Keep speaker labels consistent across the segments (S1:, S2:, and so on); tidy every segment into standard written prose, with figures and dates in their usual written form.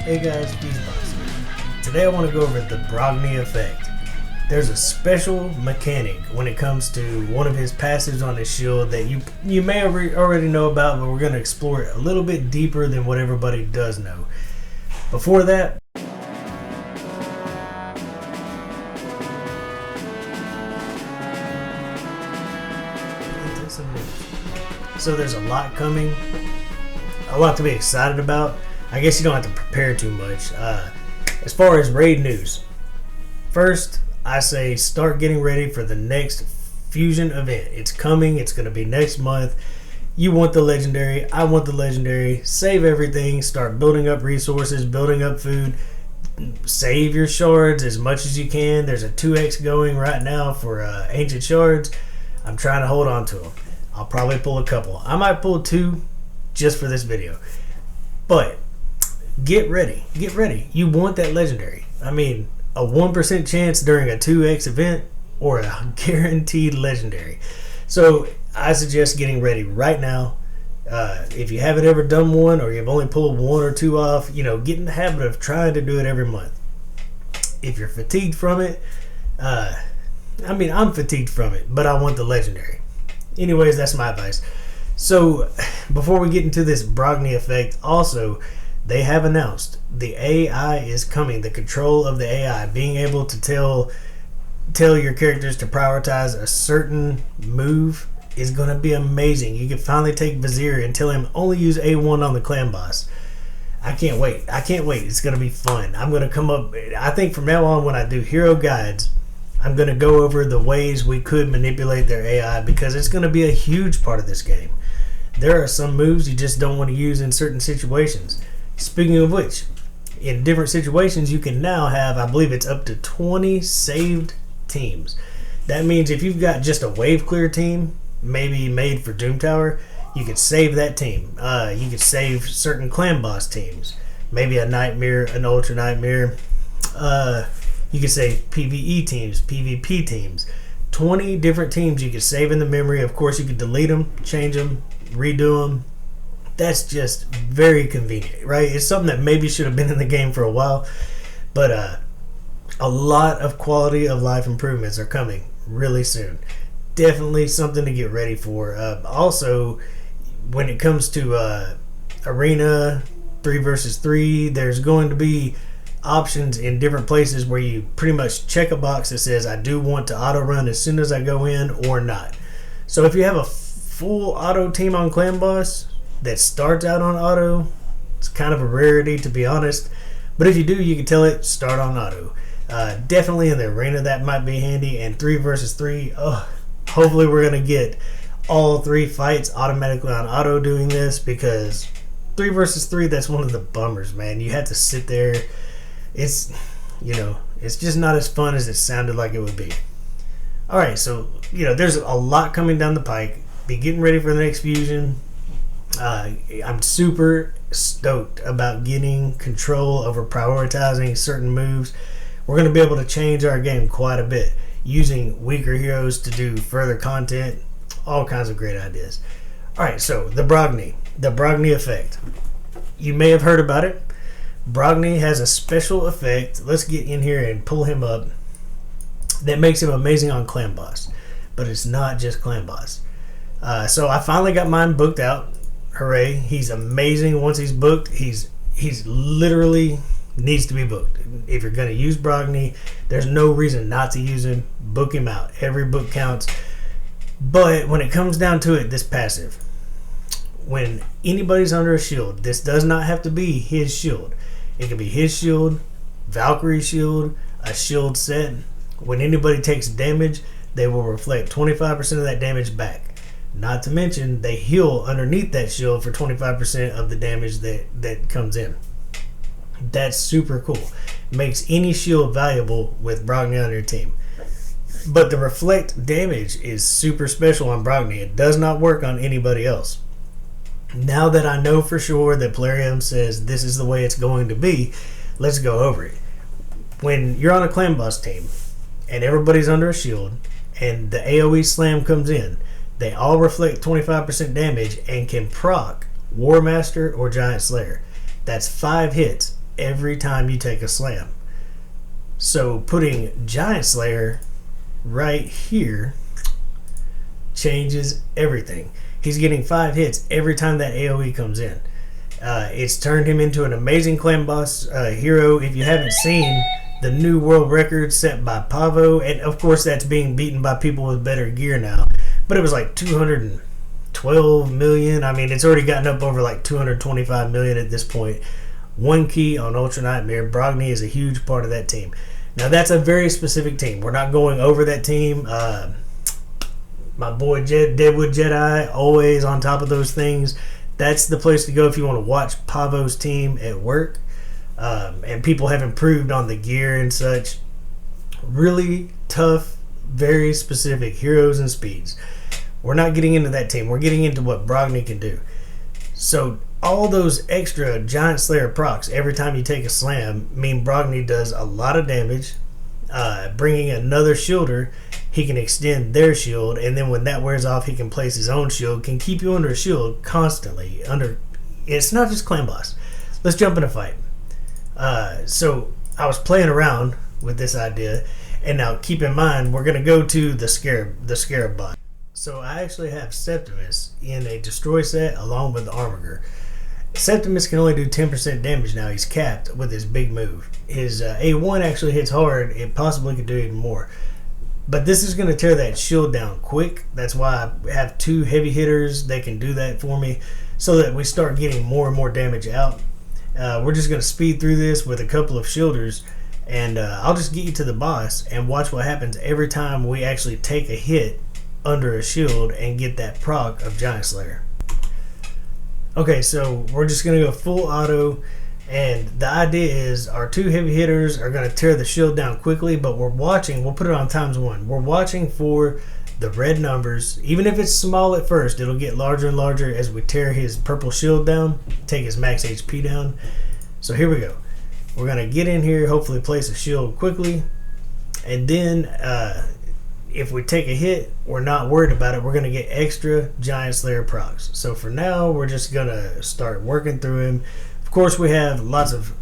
S1: Hey guys, Beesbox here. Today I want to go over the Brogny effect. There's a special mechanic when it comes to one of his passives on his shield that you may already know about, but we're going to explore it a little bit deeper than what everybody does know. Before that, into some news. So there's a lot coming, a lot to be excited about. I guess you don't have to prepare too much. As far as raid news, first I say start getting ready for the next fusion event. It's coming. It's going to be next month. You want the legendary. I want the legendary. Save everything. Start building up resources, building up food. Save your shards as much as you can. There's a 2x going right now for ancient shards. I'm trying to hold on to them. I'll probably pull a couple. I might pull 2 just for this video. But get ready. Get ready. You want that legendary. I mean, a 1% chance during a 2x event or a guaranteed legendary. So I suggest getting ready right now. If you haven't ever done one or you've only pulled 1 or 2 off, get in the habit of trying to do it every month. If you're fatigued from it, I'm fatigued from it, but I want the legendary. Anyways, that's my advice. So before we get into this Brogny effect, also they have announced the AI is coming. The control of the AI, being able to tell your characters to prioritize a certain move, is going to be amazing. You can finally take Vizier and tell him only use A1 on the clan boss. I can't wait. It's going to be fun. I'm going to come up, I think from now on when I do hero guides, I'm going to go over the ways we could manipulate their AI, because it's going to be a huge part of this game. There are some moves you just don't want to use in certain situations. Speaking of which, in different situations you can now have, I believe it's up to 20 saved teams. That means if you've got just a wave clear team, maybe made for Doom Tower, you could save that team. You could save certain clan boss teams, maybe a nightmare, an ultra nightmare. You could save PvE teams, PvP teams. 20 different teams you could save in the memory. Of course, you could delete them, change them, redo them. That's just very convenient, right? It's something that maybe should have been in the game for a while, but a lot of quality of life improvements are coming really soon. Definitely something to get ready for. Also, when it comes to arena 3 versus 3, there's going to be options in different places where you pretty much check a box that says I do want to auto run as soon as I go in or not. So if you have a full auto team on clan boss that starts out on auto, it's kind of a rarity, to be honest, but if you do, you can tell it start on auto. Definitely in the arena that might be handy. And 3 versus 3, hopefully we're going to get all 3 fights automatically on auto doing this, because 3 versus 3, that's one of the bummers, man. You have to sit there. It's just not as fun as it sounded like it would be. Alright, so there's a lot coming down the pike. Be getting ready for the next fusion. I'm super stoked about getting control over prioritizing certain moves. We're going to be able to change our game quite a bit using weaker heroes to do further content. All kinds of great ideas. Alright, so the Brogny effect. You may have heard about it. Brogny has a special effect. Let's get in here and pull him up. That makes him amazing on clan boss. But it's not just clan boss. So I finally got mine booked out. Hooray. He's amazing. Once he's booked, he's literally needs to be booked. If you're going to use Brogny, there's no reason not to use him. Book him out. Every book counts. But when it comes down to it, this passive, when anybody's under a shield, this does not have to be his shield. It can be his shield, Valkyrie's shield, a shield set. When anybody takes damage, they will reflect 25% of that damage back. Not to mention, they heal underneath that shield for 25% of the damage that comes in. That's super cool. Makes any shield valuable with Brogny on your team. But the reflect damage is super special on Brogny. It does not work on anybody else. Now that I know for sure that Plarium says this is the way it's going to be, let's go over it. When you're on a clan boss team and everybody's under a shield and the AoE slam comes in, they all reflect 25% damage and can proc War Master or Giant Slayer. That's 5 hits every time you take a slam. So putting Giant Slayer right here changes everything. He's getting 5 hits every time that AoE comes in. It's turned him into an amazing clan boss hero. If you haven't seen the new world record set by Pavo, and of course that's being beaten by people with better gear now, but it was like 212 million. I mean, it's already gotten up over like 225 million at this point. 1 key on Ultra Nightmare. Brogny is a huge part of that team. Now that's a very specific team. We're not going over that team. My boy Deadwood Jedi, always on top of those things. That's the place to go if you want to watch Pavo's team at work. And people have improved on the gear and such. Really tough, very specific heroes and speeds. We're not getting into that team. We're getting into what Brogny can do. So all those extra Giant Slayer procs every time you take a slam mean Brogny does a lot of damage. Bringing another shielder, he can extend their shield, and then when that wears off, he can place his own shield. Can keep you under a shield constantly. It's not just clan boss. Let's jump in a fight. So I was playing around with this idea, and now keep in mind we're going to go to the Scarab bot. So I actually have Septimus in a destroy set along with the Armiger. Septimus can only do 10% damage now. He's capped with his big move. His A1 actually hits hard. It possibly could do even more. But this is going to tear that shield down quick. That's why I have 2 heavy hitters. They can do that for me so that we start getting more and more damage out. We're just going to speed through this with a couple of shielders, and I'll just get you to the boss and watch what happens every time we actually take a hit under a shield and get that proc of Giant Slayer. Okay, so we're just going to go full auto, and the idea is our 2 heavy hitters are going to tear the shield down quickly, but we'll put it on ×1. We're watching for the red numbers. Even if it's small at first, it'll get larger and larger as we tear his purple shield down, take his max HP down. So here we go. We're going to get in here, hopefully place a shield quickly, and then if we take a hit, we're not worried about it. We're going to get extra Giant Slayer procs. So for now, we're just going to start working through him. Of course, we have lots of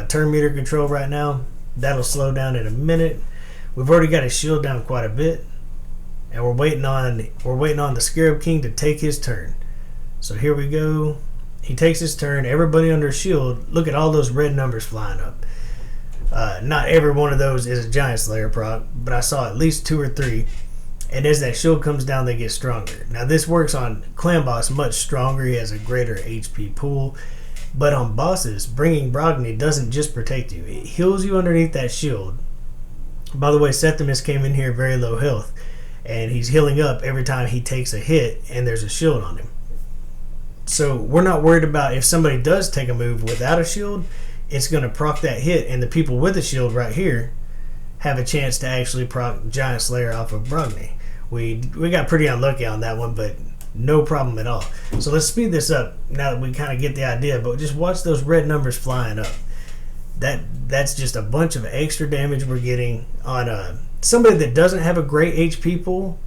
S1: turn meter control right now. That'll slow down in a minute. We've already got his shield down quite a bit, and we're waiting on the Scarab King to take his turn. So here we go. He takes his turn. Everybody under shield. Look at all those red numbers flying up. Not every one of those is a Giant Slayer proc, but I saw at least 2 or 3. And as that shield comes down, they get stronger. Now this works on clan boss much stronger. He has a greater HP pool. But on bosses, bringing Brogny doesn't just protect you. It heals you underneath that shield. By the way, Septimus came in here very low health, and he's healing up every time he takes a hit and there's a shield on him. So we're not worried about if somebody does take a move without a shield, it's going to proc that hit, and the people with the shield right here have a chance to actually proc Giant Slayer off of Brogny. We got pretty unlucky on that one, but no problem at all. So let's speed this up now that we kind of get the idea, but just watch those red numbers flying up. That's just a bunch of extra damage we're getting on somebody that doesn't have a great HP pool,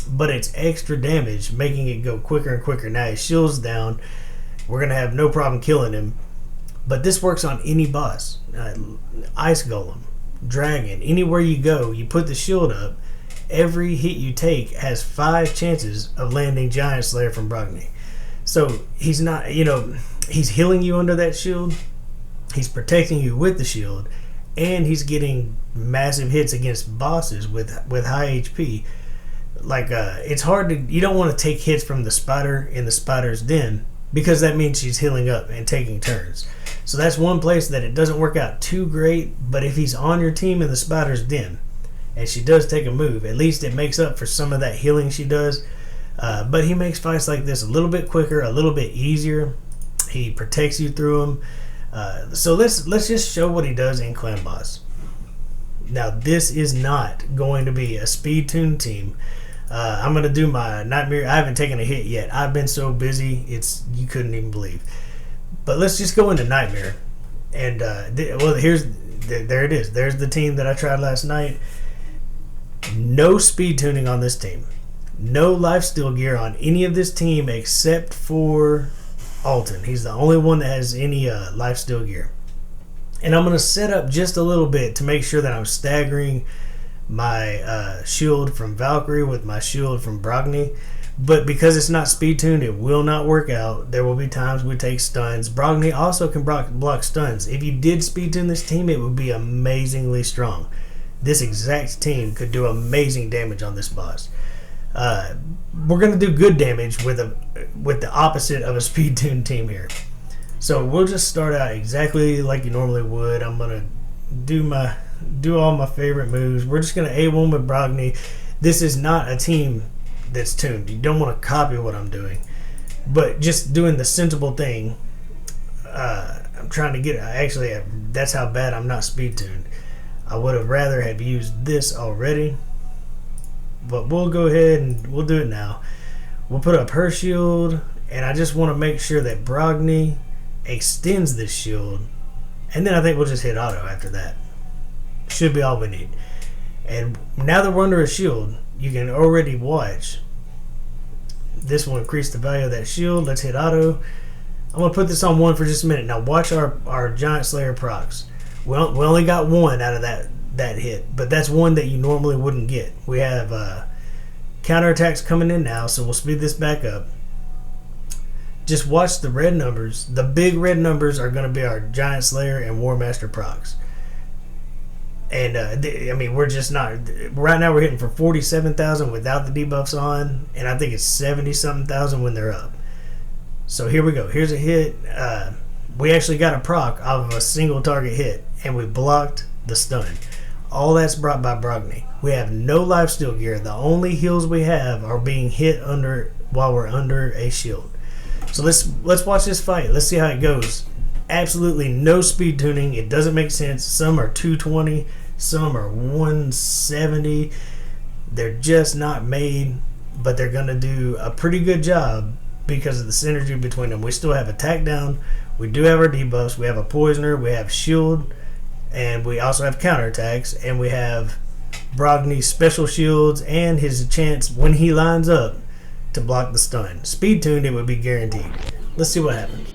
S1: but it's extra damage, making it go quicker and quicker. Now his shield's down. We're going to have no problem killing him. But this works on any boss. Ice Golem, Dragon, anywhere you go, you put the shield up, every hit you take has 5 chances of landing Giant Slayer from Brogny. So he's not, he's healing you under that shield, he's protecting you with the shield, and he's getting massive hits against bosses with high HP. It's hard to, you don't want to take hits from the spider in the spider's den, because that means she's healing up and taking turns. So that's one place that it doesn't work out too great, but if he's on your team in the spider's den and she does take a move, at least it makes up for some of that healing she does. But he makes fights like this a little bit quicker, a little bit easier. He protects you through them. So let's just show what he does in Clan Boss. Now this is not going to be a speed tune team. I'm going to do my Nightmare. I haven't taken a hit yet. I've been so busy, you couldn't even believe. But let's just go into Nightmare. And, there it is. There's the team that I tried last night. No speed tuning on this team. No lifesteal gear on any of this team except for Alton. He's the only one that has any lifesteal gear. And I'm going to set up just a little bit to make sure that I'm staggering my shield from Valkyrie with my shield from Brogny. But because it's not speed tuned, it will not work out. There will be times we take stuns. Brogny also can block stuns. If you did speed tune this team, it would be amazingly strong. This exact team could do amazing damage on this boss. We're going to do good damage with the opposite of a speed tuned team here. So we'll just start out exactly like you normally would. I'm going to do all my favorite moves. We're just going to A1 with Brogny. This is not a team that's tuned. You don't want to copy what I'm doing, but just doing the sensible thing. I'm trying to get that's how bad I'm not speed tuned. I would have rather have used this already, but we'll go ahead and we'll do it now. We'll put up her shield, and I just want to make sure that Brogny extends this shield, and then I think we'll just hit auto after that. Should be all we need. And now that we're under a shield, you can already watch. This will increase the value of that shield. Let's hit auto. I'm going to put this on 1 for just a minute. Now watch our Giant Slayer procs. We only got 1 out of that hit, but that's 1 that you normally wouldn't get. We have counterattacks coming in now, so we'll speed this back up. Just watch the red numbers. The big red numbers are going to be our Giant Slayer and War Master procs. And we're just not right now. We're hitting for 47,000 without the debuffs on, and I think it's 70-something thousand when they're up. So here we go. Here's a hit. We actually got a proc off of a single target hit, and we blocked the stun. All that's brought by Brogny. We have no lifesteal gear. The only heals we have are being hit while we're under a shield. So let's watch this fight. Let's see how it goes. Absolutely no speed tuning. It doesn't make sense. Some are 220. Some are 170. They're just not made, but they're going to do a pretty good job because of the synergy between them. We still have attack down. We do have our debuffs. We have a poisoner. We have shield. And we also have counterattacks. And we have Brogny's special shields and his chance when he lines up to block the stun. Speed tuned, it would be guaranteed. Let's see what happens.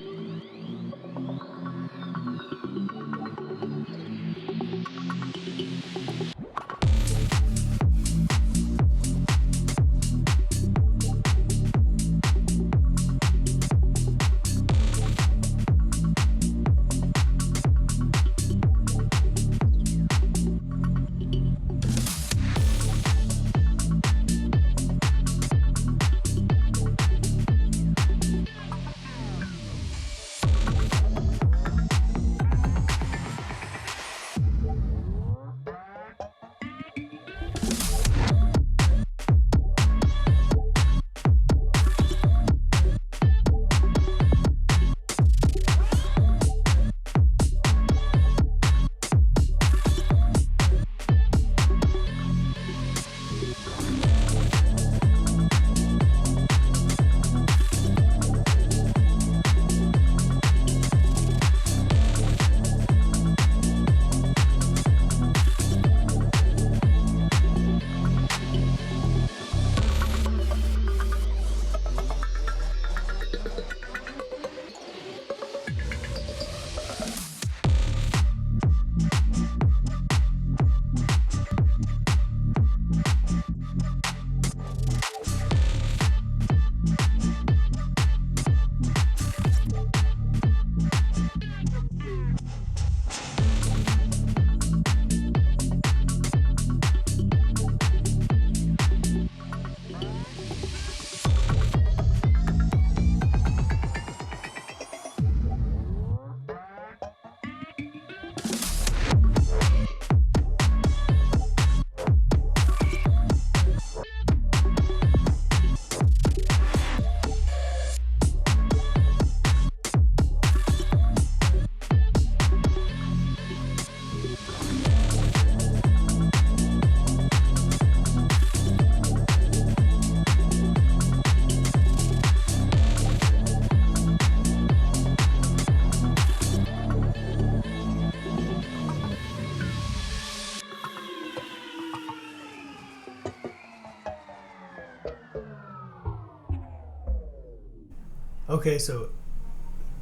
S1: Okay, so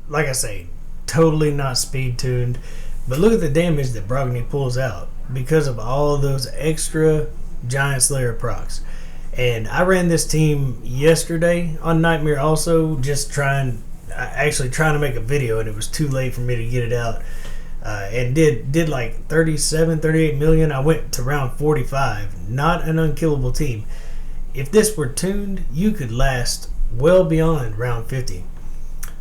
S1: like I say, totally not speed tuned, But look at the damage that Brogny pulls out because of all of those extra Giant Slayer procs. And I ran this team yesterday on Nightmare also, just trying to make a video, and it was too late for me to get it out. And did like 37, 38 million. I went to round 45. Not an unkillable team. If this were tuned, you could last well beyond round 50.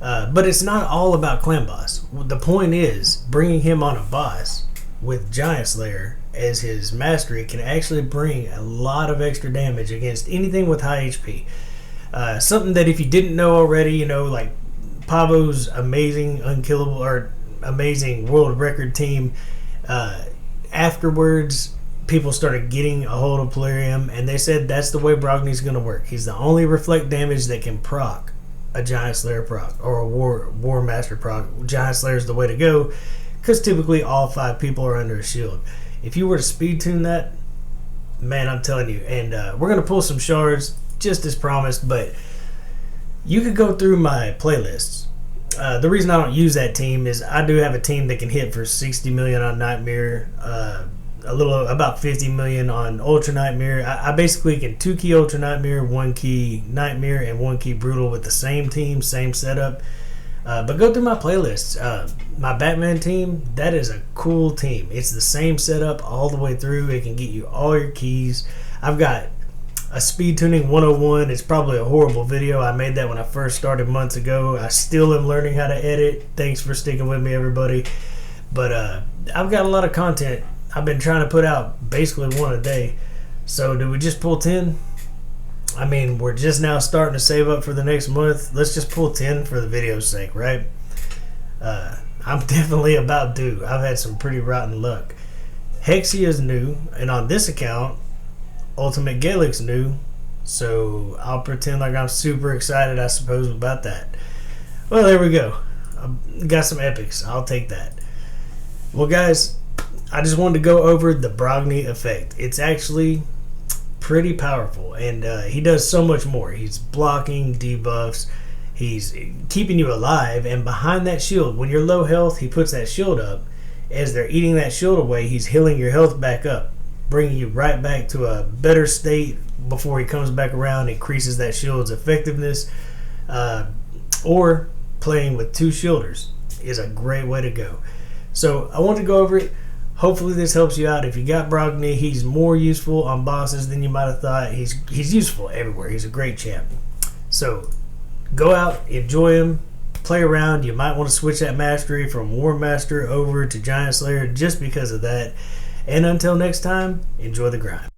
S1: But it's not all about Clan Boss. The point is, bringing him on a boss with Giant Slayer as his mastery can actually bring a lot of extra damage against anything with high HP. Something that if you didn't know already, like Pavo's amazing unkillable or amazing world record team, afterwards people started getting a hold of Polarium, and they said that's the way Brogny's going to work. He's the only reflect damage that can proc a Giant Slayer proc or a War Master proc. Giant Slayer is the way to go because typically all 5 people are under a shield. If you were to speed tune that, man, I'm telling you, and we're going to pull some shards just as promised, but you could go through my playlists. The reason I don't use that team is I do have a team that can hit for 60 million on Nightmare, about 50 million on Ultra Nightmare. I basically can 2-key Ultra Nightmare, 1-key Nightmare, and 1-key Brutal with the same team, same setup. But go through my playlists. My Batman team, that is a cool team. It's the same setup all the way through. It can get you all your keys. I've got a speed tuning 101. It's probably a horrible video. I made that when I first started months ago. I still am learning how to edit. Thanks for sticking with me, everybody. But I've got a lot of content I've been trying to put out, basically one a day. So do we just pull 10? I mean, we're just now starting to save up for the next month. Let's just pull 10 for the video's sake, right? I'm definitely about due. I've had some pretty rotten luck. Hexia is new, and on this account, Ultimate Gaelic's new. So I'll pretend like I'm super excited, I suppose, about that. Well, there we go. I've got some epics. I'll take that. Well, guys, I just wanted to go over the Brogny effect. It's actually pretty powerful, and he does so much more. He's blocking, debuffs, he's keeping you alive, and behind that shield, when you're low health, he puts that shield up. As they're eating that shield away, he's healing your health back up, bringing you right back to a better state before he comes back around, increases that shield's effectiveness. Or playing with 2 shielders is a great way to go. So I want to go over it. Hopefully this helps you out. If you got Brogny, he's more useful on bosses than you might have thought. He's useful everywhere. He's a great champ. So go out, enjoy him, play around. You might want to switch that mastery from War Master over to Giant Slayer just because of that. And until next time, enjoy the grind.